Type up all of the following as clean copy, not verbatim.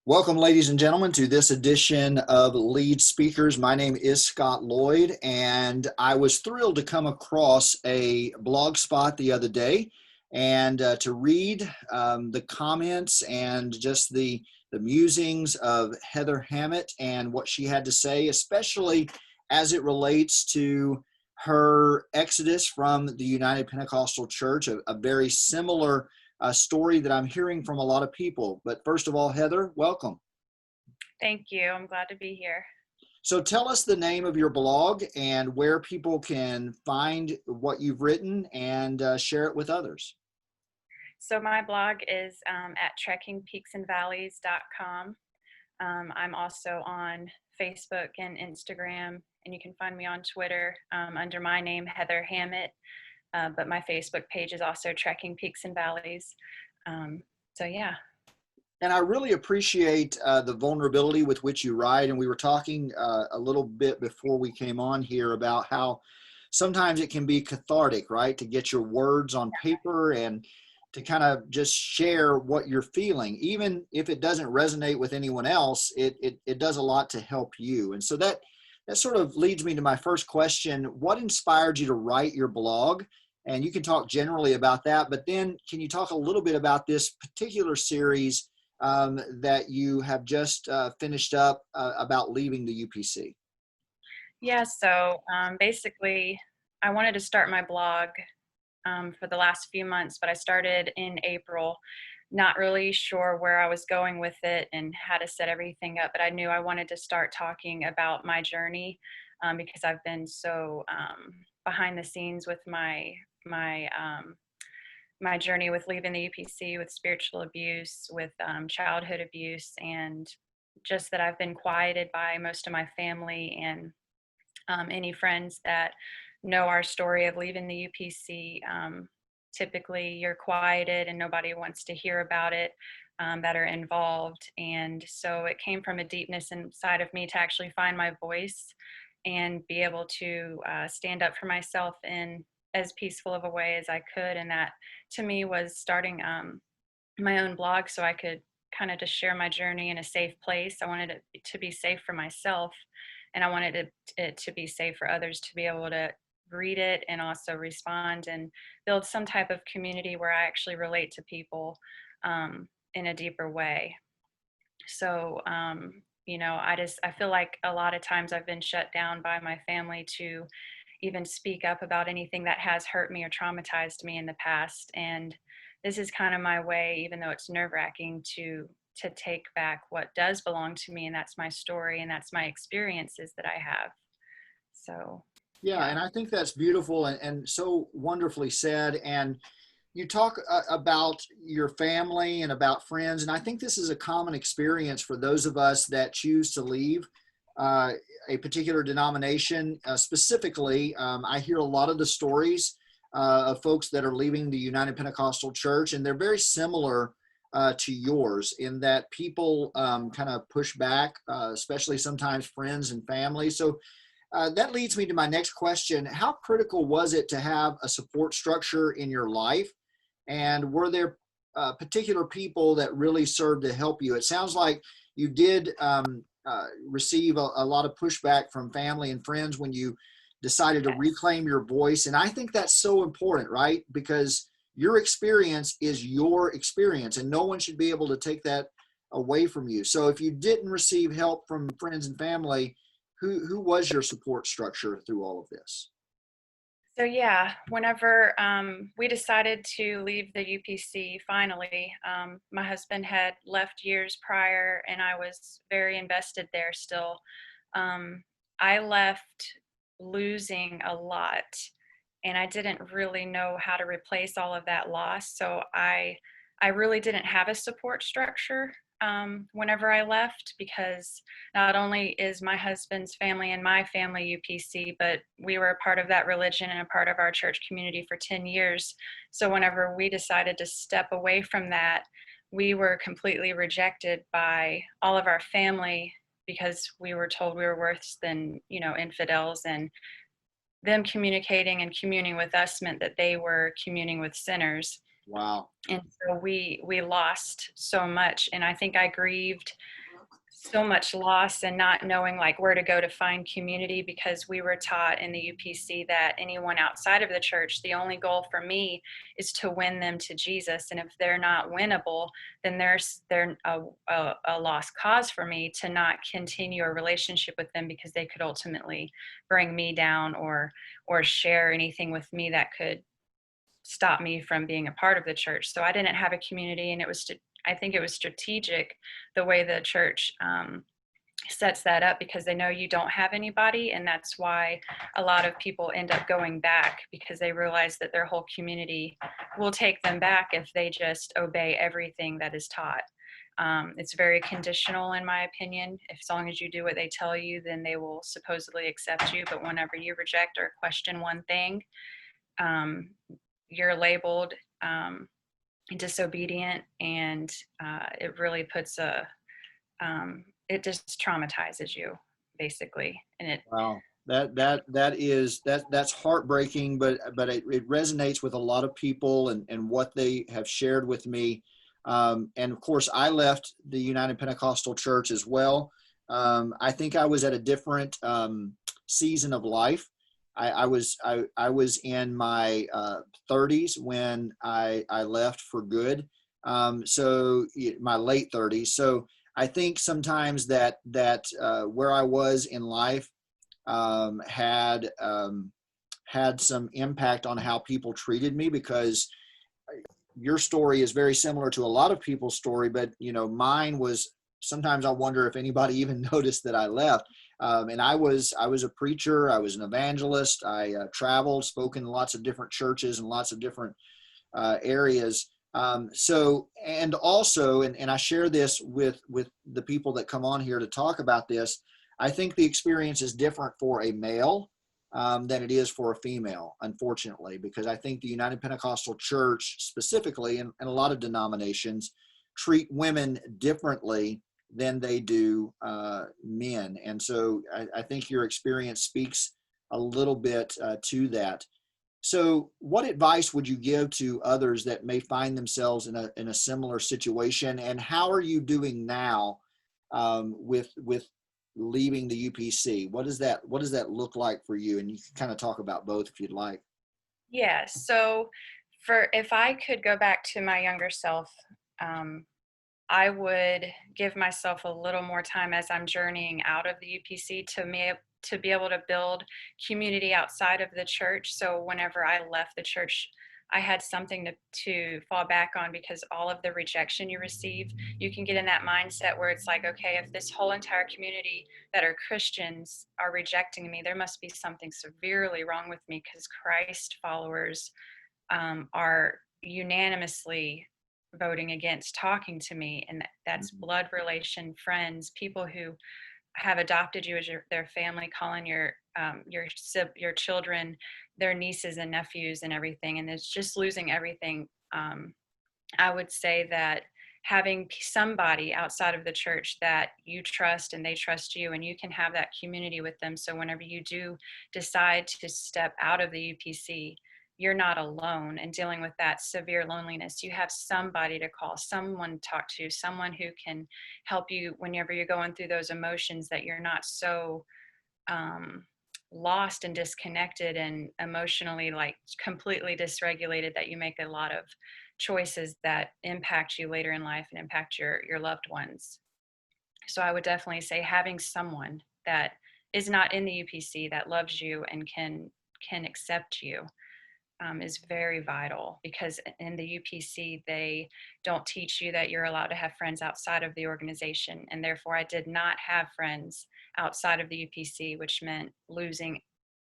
Welcome, ladies and gentlemen, to this edition of Lead Speakers. My name is Scott Lloyd, and I was thrilled to come across a blog spot the other day and to read the comments and just the musings of Heather Hammitt and what she had to say, especially as it relates to her exodus from the United Pentecostal Church, a very similar story that I'm hearing from a lot of people. But first of all, Heather, welcome. Thank you. I'm glad to be here. So tell us the name of your blog and where people can find what you've written and share it with others. So my blog is at trekkingpeaksandvalleys.com. I'm also on Facebook and Instagram, and you can find me on Twitter under my name, Heather Hammitt. But my Facebook page is also Trekking Peaks and Valleys. Yeah. And I really appreciate the vulnerability with which you write. And we were talking a little bit before we came on here about how sometimes it can be cathartic, right? To get your words on paper and to kind of just share what you're feeling. Even if it doesn't resonate with anyone else, it does a lot to help you. And so that sort of leads me to my first question. What inspired you to write your blog? And you can talk generally about that, but then can you talk a little bit about this particular series that you have just finished up about leaving the UPC? Yeah, so basically, I wanted to start my blog for the last few months, but I started in April, not really sure where I was going with it and how to set everything up, but I knew I wanted to start talking about my journey because I've been so behind the scenes with my my journey with leaving the UPC, with spiritual abuse, with childhood abuse, and just that I've been quieted by most of my family and any friends that know our story of leaving the UPC. Typically, you're quieted and nobody wants to hear about it that are involved. And so it came from a deepness inside of me to actually find my voice and be able to stand up for myself in as peaceful of a way as I could. And that to me was starting my own blog so I could kind of just share my journey in a safe place. I wanted it to be safe for myself, and I wanted it to be safe for others to be able to read it and also respond and build some type of community where I actually relate to people in a deeper way. So, I feel like a lot of times I've been shut down by my family to even speak up about anything that has hurt me or traumatized me in the past. And this is kind of my way, even though it's nerve-wracking, to take back what does belong to me, and that's my story and that's my experiences that I have. So Yeah, yeah. and I think that's beautiful and so wonderfully said. And you talk about your family and about friends, and I think this is a common experience for those of us that choose to leave uh, a particular denomination. Specifically, I hear a lot of the stories of folks that are leaving the United Pentecostal Church, and they're very similar to yours in that people kind of push back, especially sometimes friends and family. So that leads me to my next question. How critical was it to have a support structure in your life? And were there particular people that really served to help you? It sounds like you did receive a lot of pushback from family and friends when you decided to Yes. reclaim your voice. And I think that's so important, right? Because your experience is your experience, and no one should be able to take that away from you. So if you didn't receive help from friends and family, who was your support structure through all of this? So yeah, whenever we decided to leave the UPC, finally, my husband had left years prior, and I was very invested there still. I left losing a lot, and I didn't really know how to replace all of that loss. So I really didn't have a support structure whenever I left, because not only is my husband's family and my family UPC, but we were a part of that religion and a part of our church community for 10 years. So whenever we decided to step away from that, we were completely rejected by all of our family because we were told we were worse than, infidels, and them communicating and communing with us meant that they were communing with sinners. Wow. And so we lost so much, and I think I grieved so much loss and not knowing like where to go to find community, because we were taught in the UPC that anyone outside of the church, the only goal for me is to win them to Jesus, and if they're not winnable, then they're a lost cause for me to not continue a relationship with them, because they could ultimately bring me down or share anything with me that could stop me from being a part of the church. So I didn't have a community, and I think it was strategic the way the church sets that up, because they know you don't have anybody, and that's why a lot of people end up going back, because they realize that their whole community will take them back if they just obey everything that is taught. It's very conditional, in my opinion. If, as long as you do what they tell you, then they will supposedly accept you. But whenever you reject or question one thing, um, you're labeled disobedient, and it really puts it just traumatizes you, basically. And it, Wow. That's heartbreaking, but it resonates with a lot of people and what they have shared with me. And of course, I left the United Pentecostal Church as well. I think I was at a different season of life. I was in my 30s when I left for good. So my late 30s. So I think sometimes that where I was in life had some impact on how people treated me, because your story is very similar to a lot of people's story, but mine was, sometimes I wonder if anybody even noticed that I left. And I was a preacher, I was an evangelist, I traveled, spoke in lots of different churches and lots of different areas. So, and also, and I share this with the people that come on here to talk about this, I think the experience is different for a male than it is for a female, unfortunately, because I think the United Pentecostal Church specifically, and a lot of denominations, treat women differently than they do men. And so I think your experience speaks a little bit to that. So, what advice would you give to others that may find themselves in a similar situation, and how are you doing now with leaving the UPC? What does that look like for you? And you can kind of talk about both if you'd like. yeah. So, for if I could go back to my younger self, um, I would give myself a little more time as I'm journeying out of the UPC to be able to build community outside of the church. So whenever I left the church, I had something to fall back on, because all of the rejection you receive, you can get in that mindset where it's like, okay, if this whole entire community that are Christians are rejecting me, there must be something severely wrong with me, because Christ followers are unanimously voting against talking to me, and that's blood relation, friends, people who have adopted you as their family, calling your children their nieces and nephews and everything, and it's just losing everything. I would say that having somebody outside of the church that you trust and they trust you, and you can have that community with them, so whenever you do decide to step out of the UPC, you're not alone and dealing with that severe loneliness. You have somebody to call, someone to talk to, someone who can help you whenever you're going through those emotions, that you're not so um, lost and disconnected and emotionally like completely dysregulated that you make a lot of choices that impact you later in life and impact your loved ones. So I would definitely say having someone that is not in the UPC that loves you and can accept you is very vital, because in the UPC, they don't teach you that you're allowed to have friends outside of the organization. And therefore, I did not have friends outside of the UPC, which meant losing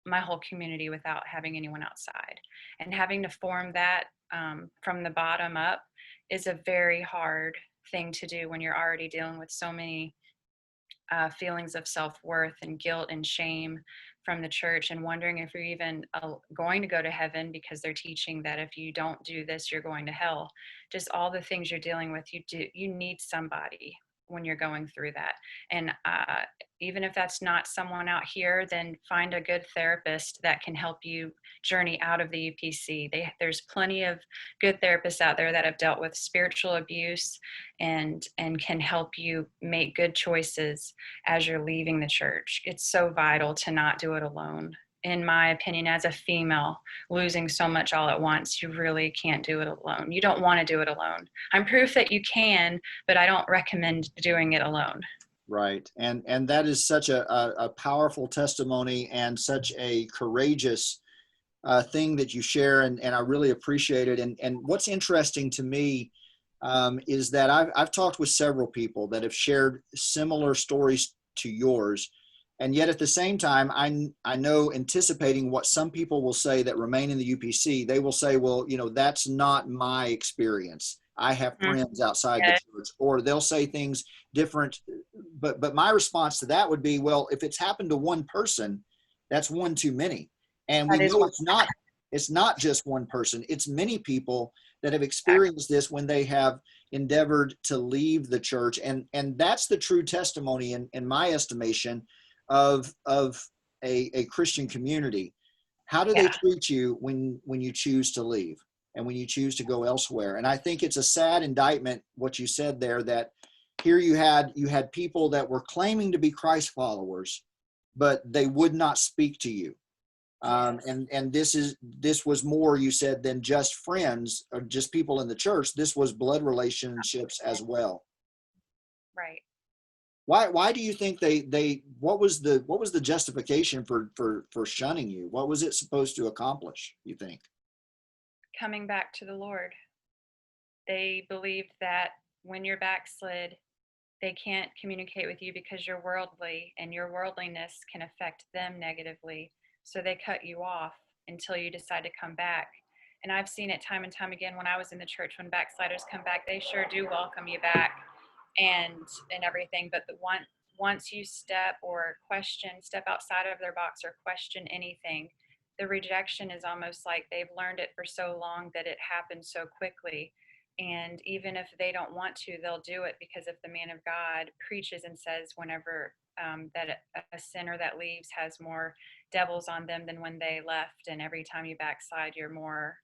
my whole community without having anyone outside. And having to form that from the bottom up is a very hard thing to do when you're already dealing with so many feelings of self-worth and guilt and shame from the church, and wondering if you're even going to go to heaven, because they're teaching that if you don't do this you're going to hell. Just all the things you're dealing with, you need somebody. when you're going through that. And even if that's not someone out here, then find a good therapist that can help you journey out of the UPC. There's plenty of good therapists out there that have dealt with spiritual abuse and can help you make good choices as you're leaving the church. It's so vital to not do it alone. In my opinion, as a female, losing so much all at once, you really can't do it alone. You don't want to do it alone. I'm proof that you can, but I don't recommend doing it alone. Right. And that is such a powerful testimony and such a courageous thing that you share. And I really appreciate it. And what's interesting to me is that I've talked with several people that have shared similar stories to yours. And yet at the same time, I know, anticipating what some people will say that remain in the UPC, they will say, well, that's not my experience. I have friends outside the church, or they'll say things different. But my response to that would be, well, if it's happened to one person, that's one too many. And we know it's not just one person. It's many people that have experienced this when they have endeavored to leave the church. And that's the true testimony, in my estimation, of a Christian community. How do they treat you when you choose to leave and when you choose to go elsewhere? And I think it's a sad indictment, what you said there, that here you had people that were claiming to be Christ followers, but they would not speak to you. And this was more, you said, than just friends or just people in the church. This was blood relationships as well. Right. Why do you think what was the justification for shunning you? What was it supposed to accomplish, you think? Coming back to the Lord. They believed that when you're backslid, they can't communicate with you because you're worldly, and your worldliness can affect them negatively. So they cut you off until you decide to come back. And I've seen it time and time again when I was in the church. When backsliders come back, they sure do welcome you back and everything. But once you step outside of their box or question anything, the rejection is almost like they've learned it for so long that it happens so quickly. And even if they don't want to, they'll do it, because if the man of God preaches and says whenever that a sinner that leaves has more devils on them than when they left, and every time you backslide, you're more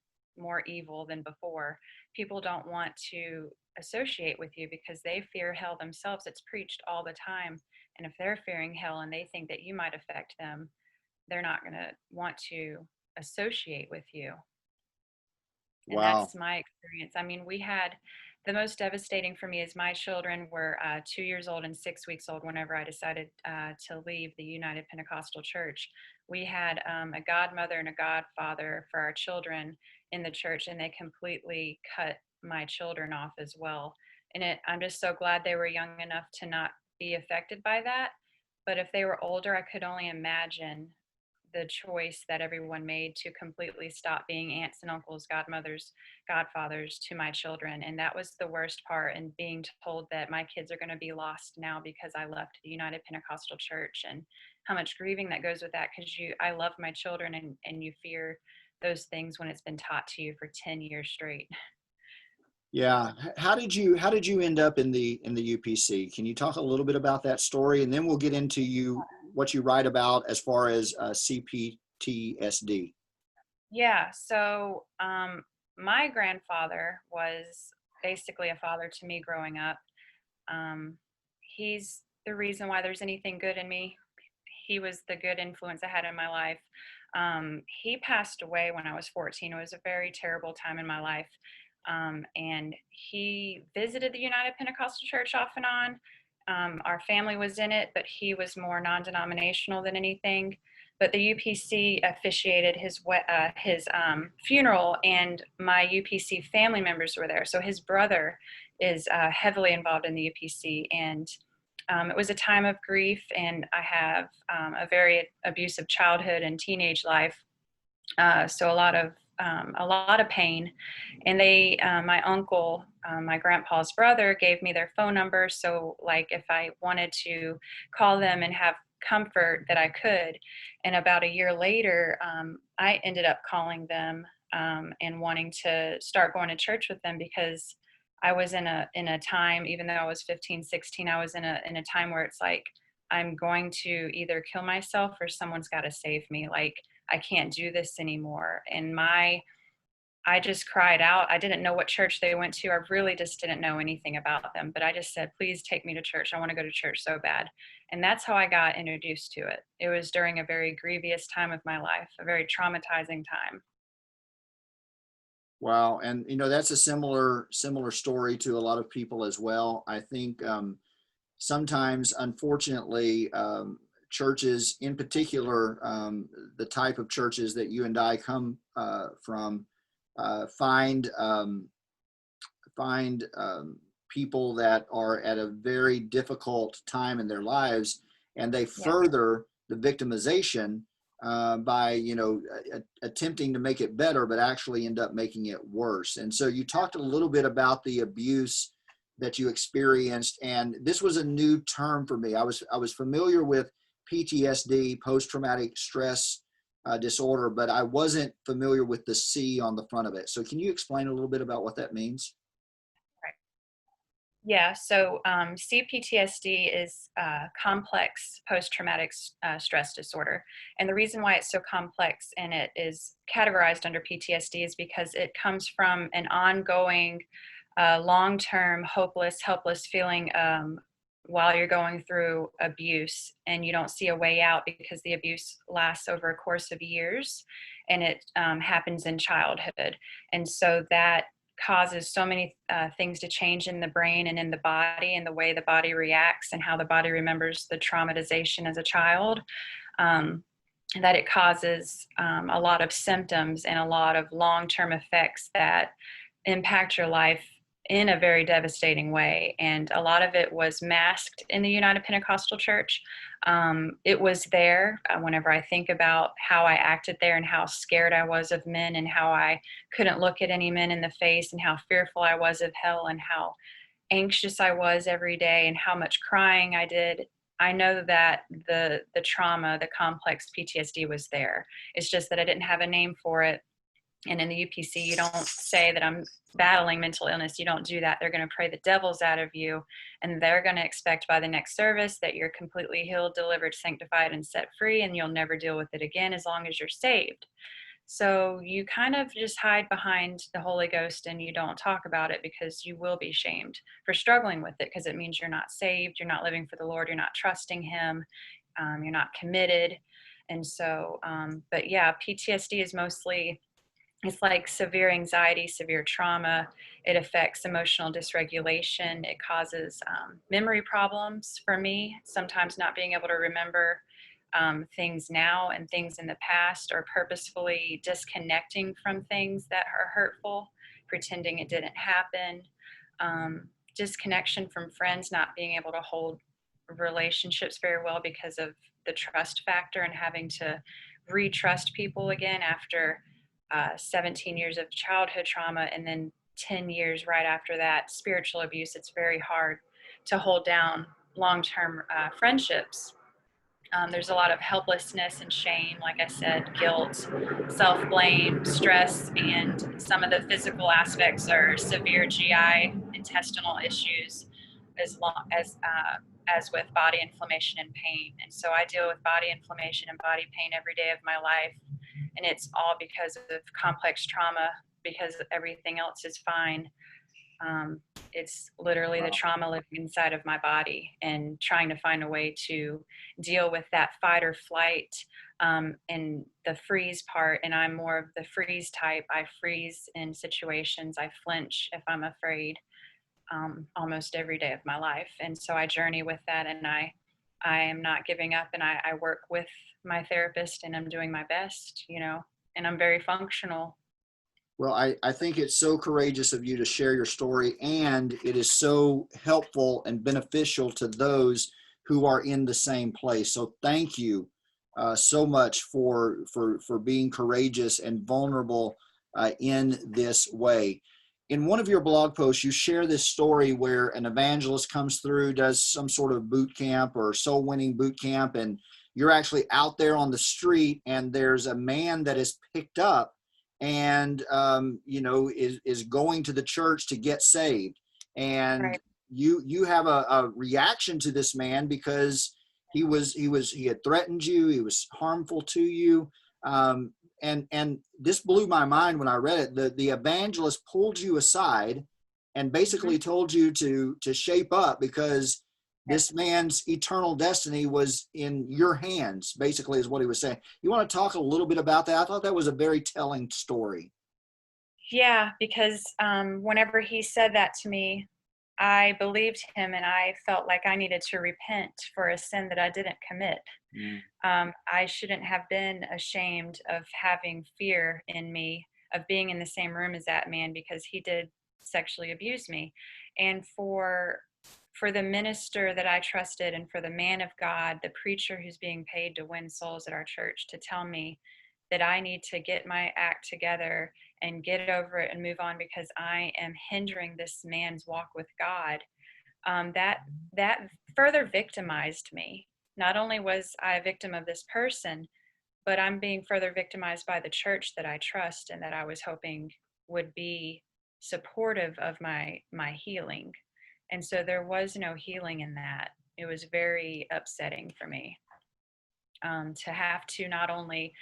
evil than before, people don't want to associate with you because they fear hell themselves. It's preached all the time. And if they're fearing hell and they think that you might affect them, they're not going to want to associate with you. And Wow. that's my experience. I mean, we had the most devastating for me is my children were 2 years old and 6 weeks old whenever I decided to leave the United Pentecostal Church. We had a godmother and a godfather for our children in the church, and they completely cut my children off as well. And I'm just so glad they were young enough to not be affected by that. But if they were older, I could only imagine the choice that everyone made to completely stop being aunts and uncles, godmothers, godfathers to my children. And that was the worst part, and being told that my kids are going to be lost now because I left the United Pentecostal Church, and how much grieving that goes with that, because I love my children, and you fear those things when it's been taught to you for 10 years straight. Yeah. How did you end up in the UPC? Can you talk a little bit about that story, and then we'll get into what you write about as far as CPTSD? Yeah. So my grandfather was basically a father to me growing up. He's the reason why there's anything good in me. He was the good influence I had in my life. He passed away when I was 14. It was a very terrible time in my life. And he visited the United Pentecostal Church off and on. Our family was in it, but he was more non-denominational than anything. But the UPC officiated his funeral, and my UPC family members were there. So his brother is heavily involved in the UPC, and it was a time of grief. And I have a very abusive childhood and teenage life, so a lot of pain. And my uncle, my grandpa's brother, gave me their phone number. So like if I wanted to call them and have comfort, that I could. And about a year later, I ended up calling them and wanting to start going to church with them, because I was in a time, even though I was 15, 16, I was in a time where it's like, I'm going to either kill myself or someone's got to save me. Like, I can't do this anymore. And I just cried out. I didn't know what church they went to. I really just didn't know anything about them, but I just said, please take me to church. I want to go to church so bad. And that's how I got introduced to it. It was during a very grievous time of my life, a very traumatizing time. Wow. And that's a similar story to a lot of people as well. I think sometimes, unfortunately, churches in particular, the type of churches that you and I come from, find people that are at a very difficult time in their lives, and they Yeah. further the victimization by attempting to make it better, but actually end up making it worse. And so you talked a little bit about the abuse that you experienced, and this was a new term for me. I was familiar with PTSD, post-traumatic stress disorder, but I wasn't familiar with the C on the front of it. So can you explain a little bit about what that means? Right. Yeah. So CPTSD is complex post-traumatic stress disorder, and the reason why it's so complex and it is categorized under PTSD is because it comes from an ongoing, long-term, hopeless, helpless feeling while you're going through abuse, and you don't see a way out because the abuse lasts over a course of years, and it happens in childhood, and so that causes so many things to change in the brain and in the body and the way the body reacts and how the body remembers the traumatization as a child, um, that it causes a lot of symptoms and a lot of long-term effects that impact your life in a very devastating way. And a lot of it was masked in the United Pentecostal Church. It was there whenever I think about how I acted there and how scared I was of men and how I couldn't look at any men in the face and how fearful I was of hell and how anxious I was every day and how much crying I did. I know that the trauma, the complex PTSD was there. It's just that I didn't have a name for it. And in the UPC, you don't say that I'm battling mental illness. You don't do that. They're going to pray the devils out of you. And they're going to expect by the next service that you're completely healed, delivered, sanctified, and set free. And you'll never deal with it again as long as you're saved. So you kind of just hide behind the Holy Ghost and you don't talk about it because you will be shamed for struggling with it, because it means you're not saved. You're not living for the Lord. You're not trusting Him. You're not committed. And so, but yeah, PTSD is mostly, it's like severe anxiety, severe trauma. It affects emotional dysregulation. It causes memory problems for me, sometimes not being able to remember things now and things in the past, or purposefully disconnecting from things that are hurtful, pretending it didn't happen. Disconnection from friends, not being able to hold relationships very well because of the trust factor and having to retrust people again after 17 years of childhood trauma and then 10 years right after that spiritual abuse. It's very hard to hold down long-term friendships. There's a lot of helplessness and shame, like I said, guilt, self-blame, stress, and some of the physical aspects are severe GI intestinal issues, as with body inflammation and pain. And so I deal with body inflammation and body pain every day of my life, and it's all because of complex trauma. Because everything else is fine, it's literally the Wow. trauma living inside of my body and trying to find a way to deal with that fight or flight, and the freeze part. And I'm more of the freeze type. I freeze in situations. I flinch if I'm afraid, almost every day of my life. And so I journey with that, and I am not giving up, and I work with my therapist, and I'm doing my best, and I'm very functional. Well, I think it's so courageous of you to share your story, and it is so helpful and beneficial to those who are in the same place. So thank you so much for being courageous and vulnerable in this way. In one of your blog posts, you share this story where an evangelist comes through, does some sort of boot camp or soul winning boot camp, and you're actually out there on the street, and there's a man that is picked up and is going to the church to get saved. and Right. you have a reaction to this man because he had threatened you, he was harmful to you. And this blew my mind when I read it. The evangelist pulled you aside and Mhm. basically told you to shape up because Yes. this man's eternal destiny was in your hands, basically, is what he was saying. You want to talk a little bit about that? I thought that was a very telling story. Yeah, because whenever he said that to me, I believed him and I felt like I needed to repent for a sin that I didn't commit. Mm. I shouldn't have been ashamed of having fear in me of being in the same room as that man because he did sexually abuse me. And for the minister that I trusted and for the man of God, the preacher who's being paid to win souls at our church to tell me that I need to get my act together and get over it and move on because I am hindering this man's walk with God, that further victimized me. Not only was I a victim of this person, but I'm being further victimized by the church that I trust and that I was hoping would be supportive of my healing. And so there was no healing in that. It was very upsetting for me, to have to not only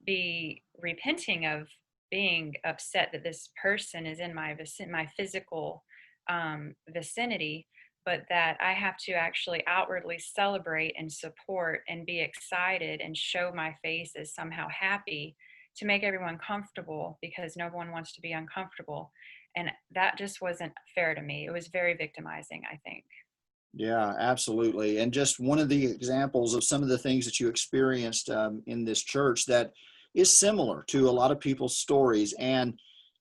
be repenting of being upset that this person is in my physical vicinity, but that I have to actually outwardly celebrate and support and be excited and show my face as somehow happy to make everyone comfortable because no one wants to be uncomfortable. And that just wasn't fair to me. It was very victimizing, I think. Yeah, absolutely. And just one of the examples of some of the things that you experienced in this church that is similar to a lot of people's stories. And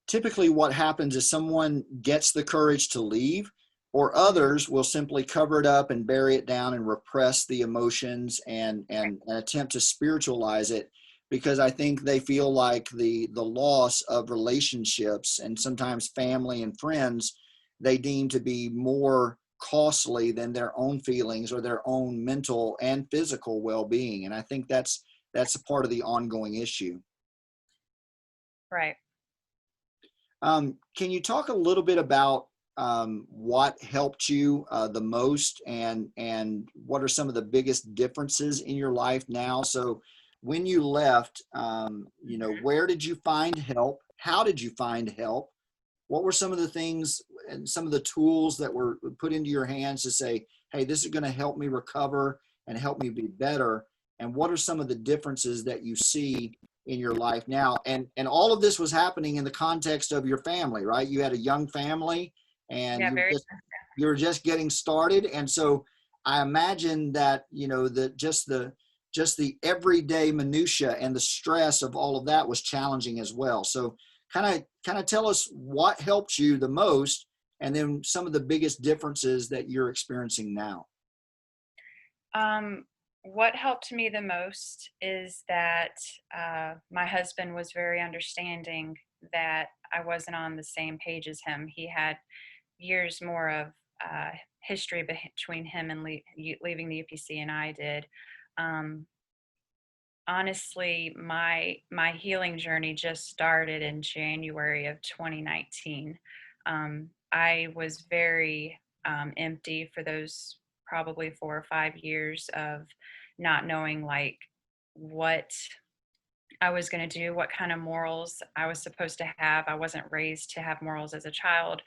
typically, what happens is someone gets the courage to leave, or Mhm. others will simply cover it up and bury it down and repress the emotions and attempt to spiritualize it because I think they feel like the loss of relationships and sometimes family and friends they deem to be more costly than their own feelings or their own mental and physical well-being. And I think that's a part of the ongoing issue. Right. Can you talk a little bit about what helped you the most, and what are some of the biggest differences in your life now? So, when you left, where did you find help? How did you find help? What were some of the things and some of the tools that were put into your hands to say, hey, this is going to help me recover and help me be better? And what are some of the differences that you see in your life now? And all of this was happening in the context of your family, right? You had a young family and Yeah, very. you were just getting started. And so I imagine that, just the everyday minutia and the stress of all of that was challenging as well. So kind of tell us what helped you the most and then some of the biggest differences that you're experiencing now. Um, what helped me the most is that my husband was very understanding that I wasn't on the same page as him. He had years more of uh, history between him and leaving the UPC and I did. Um, Honestly, my healing journey just started in January of 2019. I was very empty for those probably 4 or 5 years of not knowing like what I was going to do, what kind of morals I was supposed to have. I wasn't raised to have morals as a child.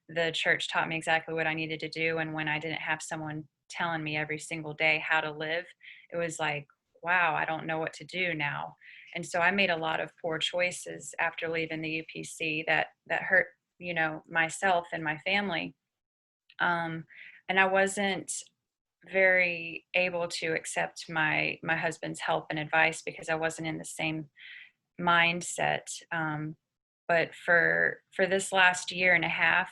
The church taught me exactly what I needed to do. And when I didn't have someone telling me every single day how to live, it was like, wow, I don't know what to do now. And so I made a lot of poor choices after leaving the UPC that hurt, myself and my family. Um, and I wasn't very able to accept my husband's help and advice because I wasn't in the same mindset. But for this last year and a half,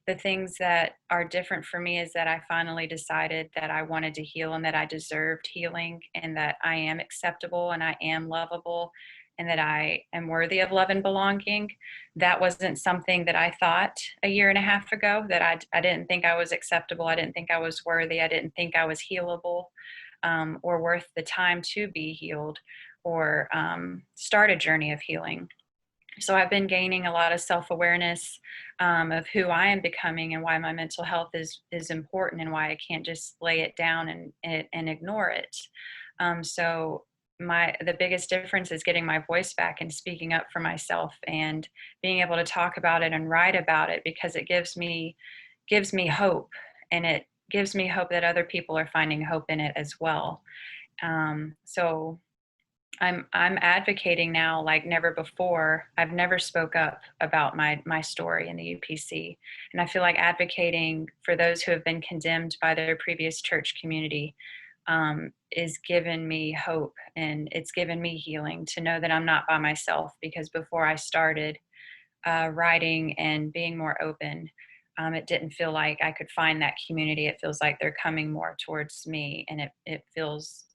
the things that are different for me is that I finally decided that I wanted to heal and that I deserved healing and that I am acceptable and I am lovable and that I am worthy of love and belonging. That wasn't something that I thought a year and a half ago, that I didn't think I was acceptable. I didn't think I was worthy. I didn't think I was healable, or worth the time to be healed or start a journey of healing. So I've been gaining a lot of self-awareness of who I am becoming and why my mental health is important and why I can't just lay it down and ignore it. So the biggest difference is getting my voice back and speaking up for myself and being able to talk about it and write about it, because it gives me hope, and it gives me hope that other people are finding hope in it as well. So I'm advocating now like never before. I've never spoke up about my story in the UPC, and I feel like advocating for those who have been condemned by their previous church community is given me hope, and it's given me healing to know that I'm not by myself. Because before I started writing and being more open, it didn't feel like I could find that community. It feels like they're coming more towards me, and it feels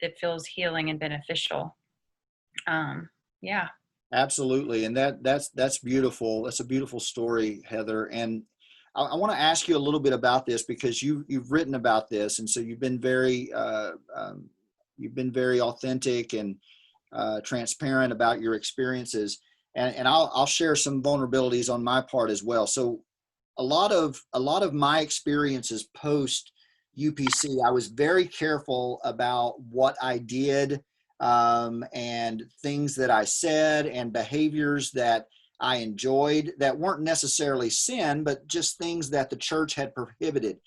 healing and beneficial. um yeah. Absolutely. And that's beautiful. That's a beautiful story, Heather. And I want to ask you a little bit about this because you've written about this. And so you've been very authentic and transparent about your experiences. And I'll share some vulnerabilities on my part as well. So a lot of my experiences post UPC, I was very careful about what I did, and things that I said and behaviors that I enjoyed that weren't necessarily sin, but just things that the church had prohibited.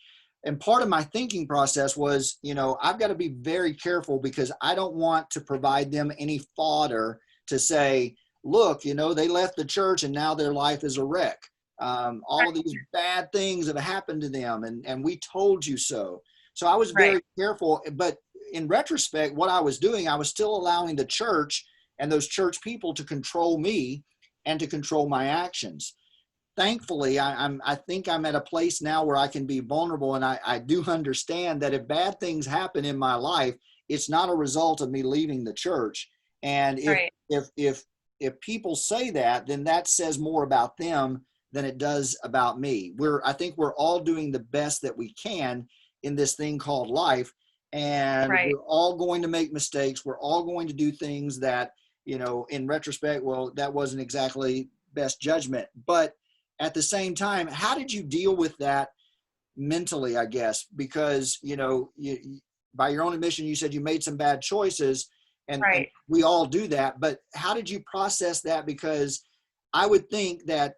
And part of my thinking process was, I've got to be very careful because I don't want to provide them any fodder to say, look, they left the church and now their life is a wreck. All of these bad things have happened to them, and we told you so. So I was Right. very careful, but in retrospect, what I was doing, I was still allowing the church and those church people to control me and to control my actions. Thankfully, I think I'm at a place now where I can be vulnerable, and I do understand that if bad things happen in my life, it's not a result of me leaving the church. And if Right. if if if people say that, then that says more about them than it does about me. I think we're all doing the best that we can in this thing called life, and Right. we're all going to make mistakes. We're all going to do things that, in retrospect, well, that wasn't exactly best judgment. But at the same time, how did you deal with that mentally, I guess? Because, by your own admission, you said you made some bad choices, and Right. we all do that. But how did you process that? Because I would think that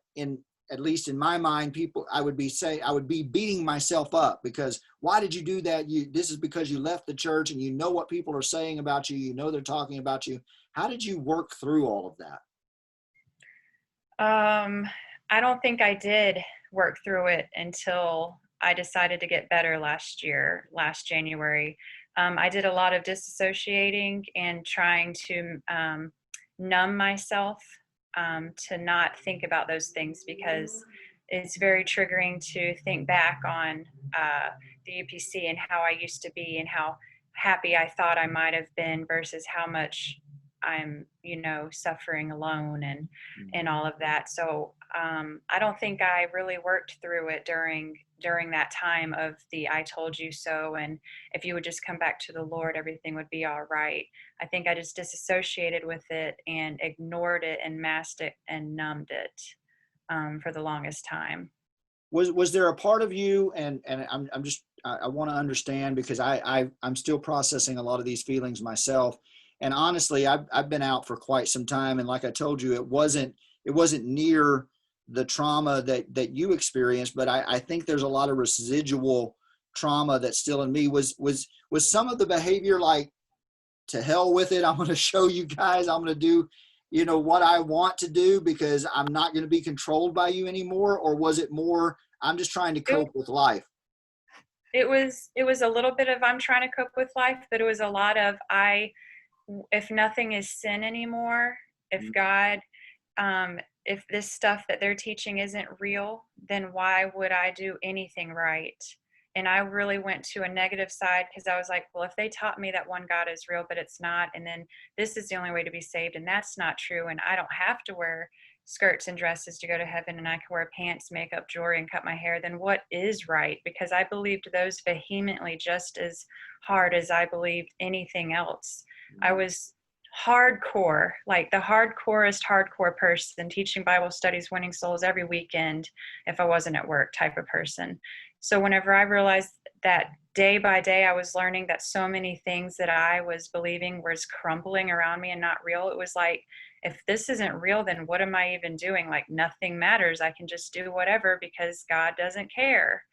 at least in my mind, I would be beating myself up because why did you do that? This is because you left the church and you know what people are saying about you. They're talking about you. How did you work through all of that? um I don't think I did work through it until I decided to get better last January. I did a lot of disassociating and trying to numb myself, to not think about those things, because it's very triggering to think back on the UPC and how I used to be and how happy I thought I might have been versus how much I'm, suffering alone and all of that. So I don't think I really worked through it during that time of the "I told you so," and if you would just come back to the Lord, everything would be all right. I think I just disassociated with it and ignored it and masked it and numbed it for the longest time. Was there a part of you, and I'm just I want to understand because I'm still processing a lot of these feelings myself, and honestly I've been out for quite some time, and like I told you, it wasn't near the trauma that you experienced, but I think there's a lot of residual trauma that's still in me. Was some of the behavior like, to hell with it, I'm going to show you guys, I'm going to do what I want to do because I'm not going to be controlled by you anymore? Or was it more, I'm just trying to It, cope with life? it was a little bit of I'm trying to cope with life, but it was a lot of if nothing is sin anymore, if God, if this stuff that they're teaching isn't real, then why would I do anything right? And I really went to a negative side because I was like, well, if they taught me that one God is real, but it's not, and then this is the only way to be saved, and that's not true, and I don't have to wear skirts and dresses to go to heaven, and I can wear pants, makeup, jewelry, and cut my hair, then what is right? Because I believed those vehemently just as hard as I believed anything else. I was hardcore, like the hardcorest hardcore person, teaching Bible studies, winning souls every weekend if I wasn't at work type of person. So whenever I realized that day by day I was learning that so many things that I was believing was crumbling around me and not real, it was like, if this isn't real, then what am I even doing? Like nothing matters. I can just do whatever because God doesn't care.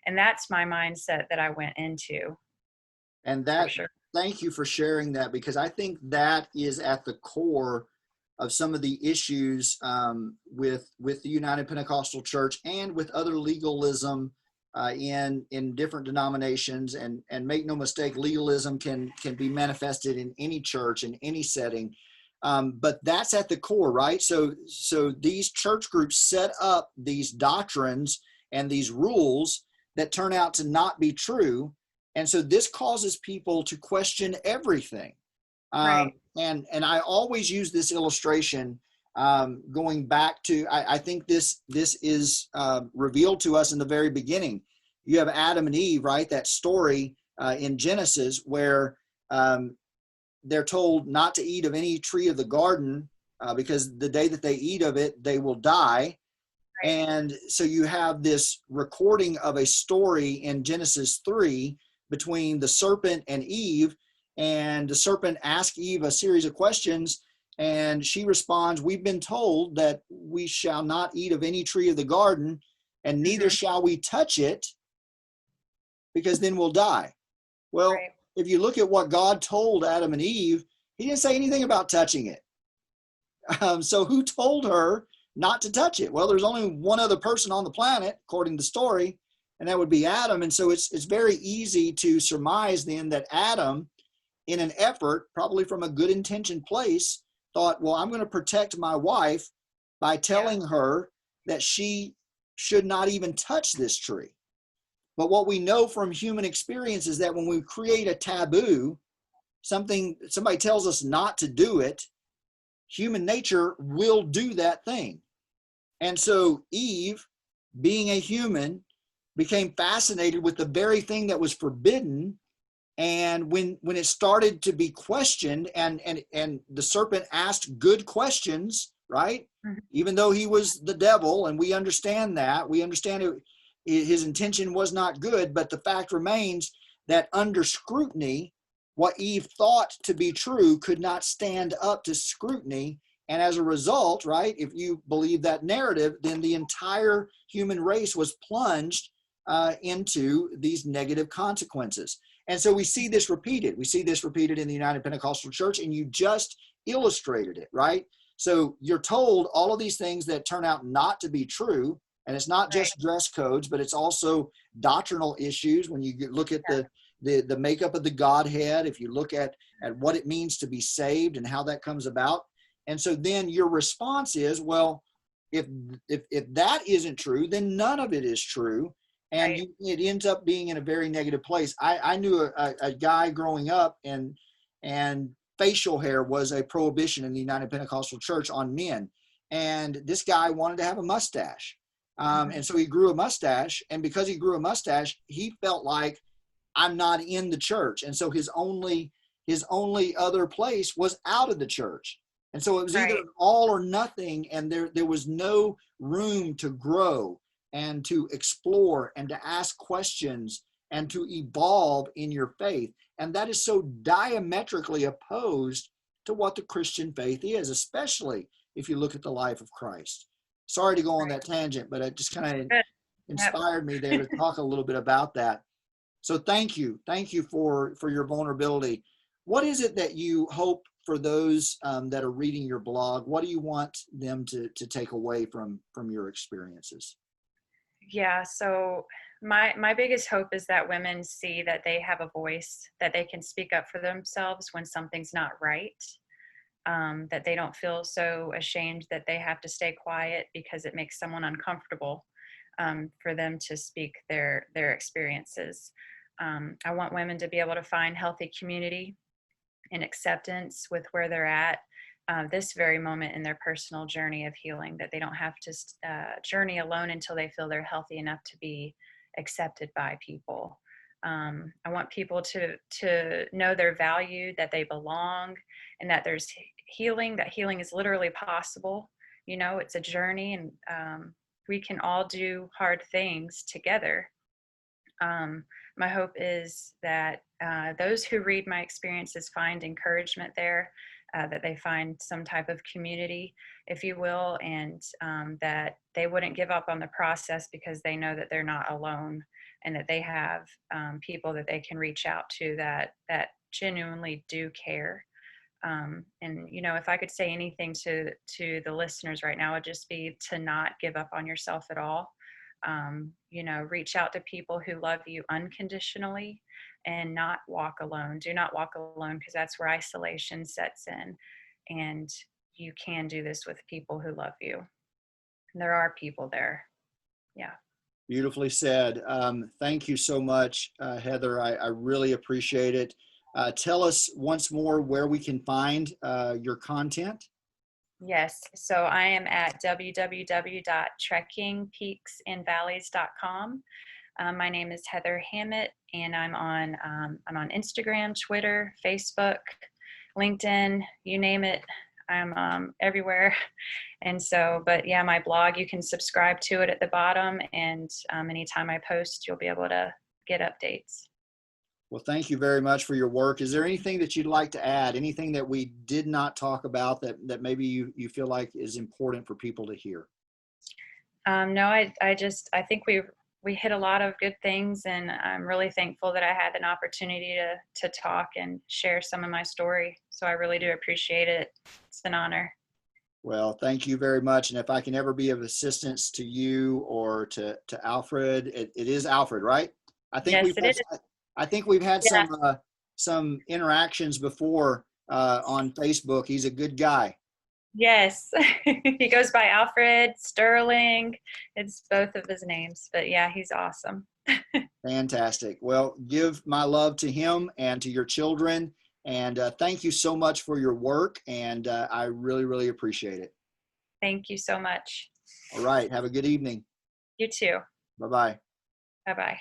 And that's my mindset that I went into, And for that, sure. thank you for sharing that, because I think that is at the core of some of the issues with the United Pentecostal Church and with other legalism in different denominations. And make no mistake, legalism can be manifested in any church, in any setting. But that's at the core, right? So these church groups set up these doctrines and these rules that turn out to not be true. And so this causes people to question everything. Right. And I always use this illustration going back to, I think this is revealed to us in the very beginning. You have Adam and Eve, right? That story in Genesis where they're told not to eat of any tree of the garden because the day that they eat of it, they will die. Right. And so you have this recording of a story in Genesis 3 between the serpent and Eve. And the serpent asks Eve a series of questions, and she responds, "We've been told that we shall not eat of any tree of the garden, and neither Mm-hmm. shall we touch it, because then we'll die." Well, Right. if you look at what God told Adam and Eve, he didn't say anything about touching it. So who told her not to touch it? Well, there's only one other person on the planet, according to the story, and that would be Adam. And so it's very easy to surmise then that Adam, in an effort, probably from a good intentioned place, thought, well, I'm going to protect my wife by Yeah. telling her that she should not even touch this tree. But what we know from human experience is that when we create a taboo, somebody tells us not to do it, human nature will do that thing. And so Eve, being a human, became fascinated with the very thing that was forbidden. And when it started to be questioned, and the serpent asked good questions, right? Mm-hmm. Even though he was the devil, and we understand that, we understand his intention was not good, but the fact remains that under scrutiny, what Eve thought to be true could not stand up to scrutiny. And as a result, right, if you believe that narrative, then the entire human race was plunged into these negative consequences. And so we see this repeated. We see this repeated in the United Pentecostal Church, and you just illustrated it, right? So you're told all of these things that turn out not to be true. And it's not Right. just dress codes, but it's also doctrinal issues. When you look at Yeah. the makeup of the Godhead, if you look at what it means to be saved and how that comes about. And so then your response is, well, if that isn't true, then none of it is true. And Right. it ends up being in a very negative place. I knew a guy growing up, and facial hair was a prohibition in the United Pentecostal Church on men. And this guy wanted to have a mustache. Mm-hmm. And so he grew a mustache. And because he grew a mustache, he felt like, I'm not in the church. And so his only other place was out of the church. And so it was either Right. all or nothing. And there was no room to grow and to explore and to ask questions and to evolve in your faith. And that is so diametrically opposed to what the Christian faith is, especially if you look at the life of Christ. Sorry to go on Right. that tangent, but it just kind of Good. Yep. inspired me there to talk a little bit about that. So thank you for your vulnerability. What is it that you hope for those that are reading your blog? What do you want them to take away from your experiences? Yeah. So my biggest hope is that women see that they have a voice, that they can speak up for themselves when something's not right. That they don't feel so ashamed that they have to stay quiet because it makes someone uncomfortable, for them to speak their experiences. I want women to be able to find healthy community and acceptance with where they're at this very moment in their personal journey of healing, that they don't have to journey alone until they feel they're healthy enough to be accepted by people. I want people to know their value, that they belong, and that there's healing. That healing is literally possible. You know, it's a journey, and we can all do hard things together. My hope is that those who read my experiences find encouragement there, that they find some type of community, if you will, and that they wouldn't give up on the process because they know that they're not alone, and that they have people that they can reach out to that genuinely do care. And you know, if I could say anything to the listeners right now, it would just be to not give up on yourself at all. You know, reach out to people who love you unconditionally, and not walk alone. Do not walk alone, because that's where isolation sets in. And you can do this with people who love you. And there are people there. Yeah. Beautifully said. Thank you so much, Heather. I really appreciate it. Tell us once more where we can find your content. Yes. So I am at www.trekkingpeaksandvalleys.com. My name is Heather Hammitt, and I'm on Instagram, Twitter, Facebook, LinkedIn, you name it. I'm everywhere. And so, but yeah, my blog, you can subscribe to it at the bottom, and anytime I post, you'll be able to get updates. Well, thank you very much for your work. Is there anything that you'd like to add? Anything that we did not talk about that maybe you feel like is important for people to hear? No, I think we hit a lot of good things, and I'm really thankful that I had an opportunity to talk and share some of my story. So I really do appreciate it. It's an honor. Well, thank you very much. And if I can ever be of assistance to you or to Alfred, it is Alfred, right? Yes, it is. I think we've had Yeah. some interactions before on Facebook. He's a good guy. Yes. He goes by Alfred Sterling. It's both of his names, but yeah, he's awesome. Fantastic. Well, give my love to him and to your children. And thank you so much for your work. And I really, really appreciate it. Thank you so much. All right. Have a good evening. You too. Bye-bye. Bye-bye.